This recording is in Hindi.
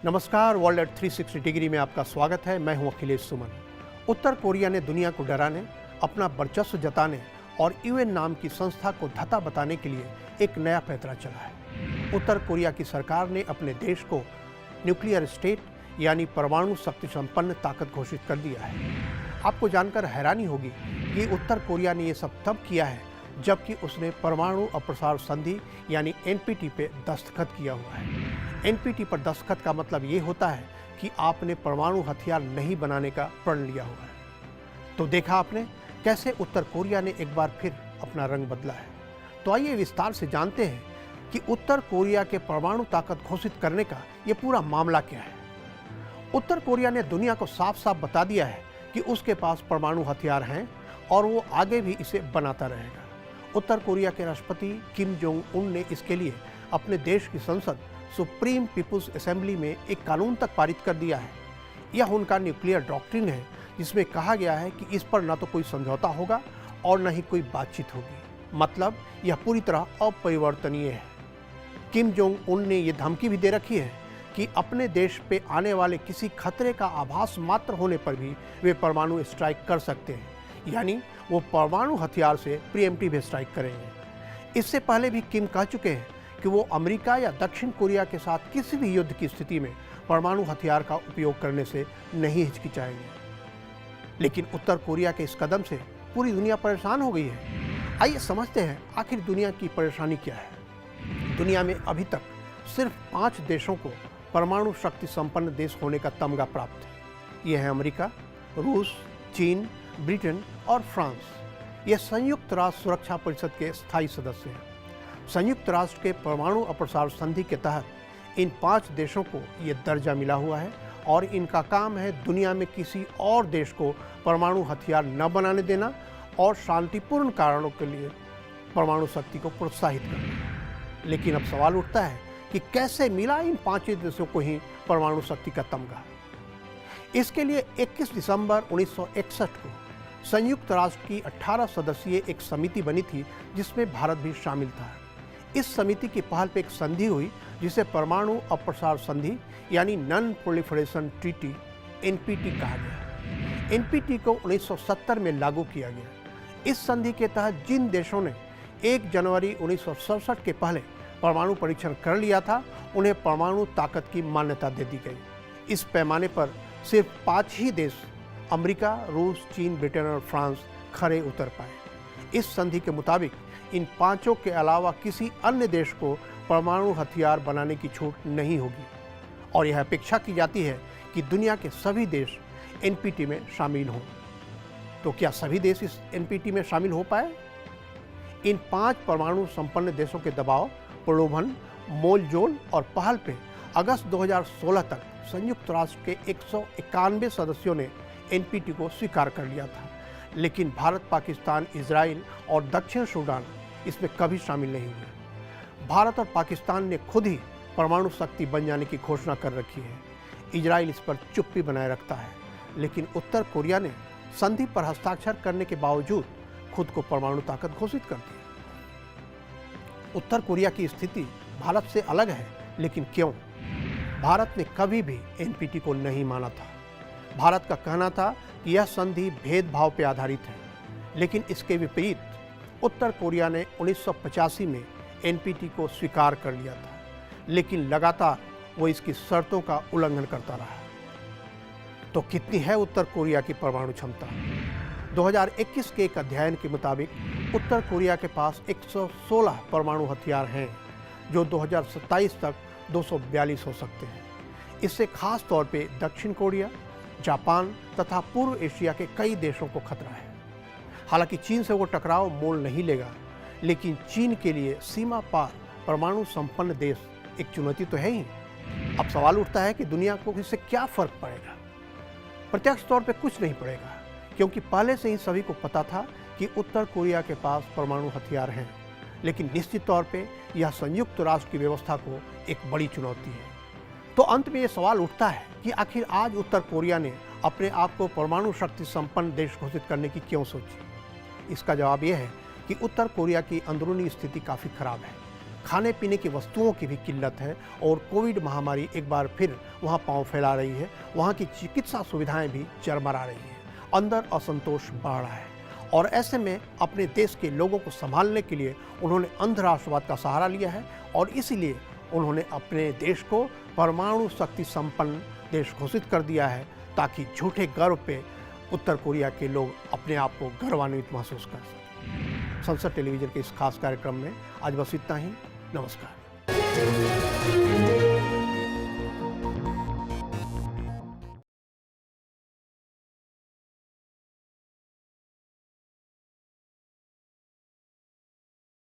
नमस्कार, वर्ल्ड एट 360 डिग्री में आपका स्वागत है। मैं हूं अखिलेश सुमन। उत्तर कोरिया ने दुनिया को डराने, अपना वर्चस्व जताने और यूएन नाम की संस्था को धता बताने के लिए एक नया पैंतरा चला है। उत्तर कोरिया की सरकार ने अपने देश को न्यूक्लियर स्टेट यानी परमाणु शक्ति संपन्न ताकत घोषित कर दिया है। आपको जानकर हैरानी होगी कि उत्तर कोरिया ने ये सब तब किया है जबकि उसने परमाणु अप्रसार संधि यानी एनपीटी पे दस्तखत किया हुआ है। एनपीटी पर दस्तखत का मतलब ये होता है कि आपने परमाणु हथियार नहीं बनाने का प्रण लिया हुआ है। तो देखा आपने कैसे उत्तर कोरिया ने एक बार फिर अपना रंग बदला है। तो आइए विस्तार से जानते हैं कि उत्तर कोरिया के परमाणु ताकत घोषित करने का ये पूरा मामला क्या है। उत्तर कोरिया ने दुनिया को साफ साफ बता दिया है कि उसके पास परमाणु हथियार हैं और वो आगे भी इसे बनाता रहेगा। उत्तर कोरिया के राष्ट्रपति किम जोंग उन ने इसके लिए अपने देश की संसद सुप्रीम पीपुल्स असेंबली में एक कानून तक पारित कर दिया है। यह उनका न्यूक्लियर डॉक्ट्रिन है जिसमें कहा गया है कि इस पर न तो कोई समझौता होगा और न ही कोई बातचीत होगी। मतलब यह पूरी तरह अपरिवर्तनीय है। किम जोंग उन ने यह धमकी भी दे रखी है कि अपने देश पे आने वाले किसी खतरे का आभास मात्र होने पर भी वे परमाणु स्ट्राइक कर सकते हैं, यानी वो परमाणु हथियार से प्रीएम्प्टिव स्ट्राइक करेंगे। इससे पहले भी किम कह चुके हैं कि वो अमेरिका या दक्षिण कोरिया के साथ किसी भी युद्ध की स्थिति में परमाणु हथियार का उपयोग करने से नहीं हिचकिचाएंगे। लेकिन उत्तर कोरिया के इस कदम से पूरी दुनिया परेशान हो गई है। आइए समझते हैं आखिर दुनिया की परेशानी क्या है। दुनिया में अभी तक सिर्फ 5 देशों को परमाणु शक्ति संपन्न देश होने का तमगा प्राप्त है। ये है अमेरिका, रूस, चीन, ब्रिटेन और फ्रांस। ये संयुक्त राष्ट्र सुरक्षा परिषद के स्थायी सदस्य हैं। संयुक्त राष्ट्र के परमाणु अप्रसार संधि के तहत इन 5 देशों को ये दर्जा मिला हुआ है और इनका काम है दुनिया में किसी और देश को परमाणु हथियार न बनाने देना और शांतिपूर्ण कारणों के लिए परमाणु शक्ति को प्रोत्साहित करना। लेकिन अब सवाल उठता है कि कैसे मिला इन 5 देशों को ही परमाणु शक्ति का तमगा। इसके लिए 21 दिसंबर 1961 को संयुक्त राष्ट्र की 18 सदस्यीय एक समिति बनी थी जिसमें भारत भी शामिल था। इस समिति की पहल पे एक संधि हुई जिसे परमाणु अप्रसार संधि यानी नॉन प्रोलिफरेशन ट्रीटी एनपीटी कहा गया। एनपीटी को 1970 में लागू किया गया। इस संधि के तहत जिन देशों ने 1 जनवरी 1967 के पहले परमाणु परीक्षण कर लिया था उन्हें परमाणु ताकत की मान्यता दे दी गई। इस पैमाने पर सिर्फ 5 ही देश अमेरिका, रूस, चीन, ब्रिटेन और फ्रांस खरे उतर पाए। इस संधि के मुताबिक इन 5 के अलावा किसी अन्य देश को परमाणु हथियार बनाने की छूट नहीं होगी और यह अपेक्षा की जाती है कि दुनिया के सभी देश एनपीटी में शामिल हों। तो क्या सभी देश इस एनपीटी में शामिल हो पाए? इन 5 परमाणु संपन्न देशों के दबाव, प्रलोभन, मोलजोल और पहल पे अगस्त 2016 तक संयुक्त राष्ट्र के 191 सदस्यों ने एनपीटी को स्वीकार कर लिया था। लेकिन भारत, पाकिस्तान, इजराइल और दक्षिण सूडान इसमें कभी शामिल नहीं हुए। भारत और पाकिस्तान ने खुद ही परमाणु शक्ति बन जाने की घोषणा कर रखी है। इजराइल इस पर चुप्पी बनाए रखता है। लेकिन उत्तर कोरिया ने संधि पर हस्ताक्षर करने के बावजूद खुद को परमाणु ताकत घोषित कर दी। उत्तर कोरिया की स्थिति भारत से अलग है, लेकिन क्यों? भारत ने कभी भी एनपीटी को नहीं माना था। भारत का कहना था कि यह संधि भेदभाव पर आधारित है। लेकिन इसके विपरीत उत्तर कोरिया ने 1985 में एनपीटी को स्वीकार कर लिया था, लेकिन लगातार वो इसकी शर्तों का उल्लंघन करता रहा। तो कितनी है उत्तर कोरिया की परमाणु क्षमता? 2021 के एक अध्ययन के मुताबिक उत्तर कोरिया के पास 116 परमाणु हथियार हैं, जो 2027 तक 242 हो सकते हैं। इससे खास तौर पे दक्षिण कोरिया, जापान तथा पूर्व एशिया के कई देशों को खतरा है। हालांकि चीन से वो टकराव मोल नहीं लेगा, लेकिन चीन के लिए सीमा पार परमाणु संपन्न देश एक चुनौती तो है ही। अब सवाल उठता है कि दुनिया को इससे क्या फर्क पड़ेगा? प्रत्यक्ष तौर पे कुछ नहीं पड़ेगा, क्योंकि पहले से ही सभी को पता था कि उत्तर कोरिया के पास परमाणु हथियार हैं। लेकिन निश्चित तौर पे यह संयुक्त राष्ट्र की व्यवस्था को एक बड़ी चुनौती है। तो अंत में ये सवाल उठता है कि आखिर आज उत्तर कोरिया ने अपने आप को परमाणु शक्ति संपन्न देश घोषित करने की क्यों सोची? इसका जवाब यह है कि उत्तर कोरिया की अंदरूनी स्थिति काफ़ी खराब है। खाने पीने की वस्तुओं की भी किल्लत है और कोविड महामारी एक बार फिर वहाँ पांव फैला रही है। वहाँ की चिकित्सा सुविधाएं भी चरमरा रही हैं। अंदर असंतोष बढ़ रहा है और ऐसे में अपने देश के लोगों को संभालने के लिए उन्होंने अंध राष्ट्रवाद का सहारा लिया है और इसीलिए उन्होंने अपने देश को परमाणु शक्ति संपन्न देश घोषित कर दिया है, ताकि झूठे गर्व पे उत्तर कोरिया के लोग अपने आप को गर्वान्वित महसूस कर सकें। संसद टेलीविजन के इस खास कार्यक्रम में आज बस इतना ही। नमस्कार।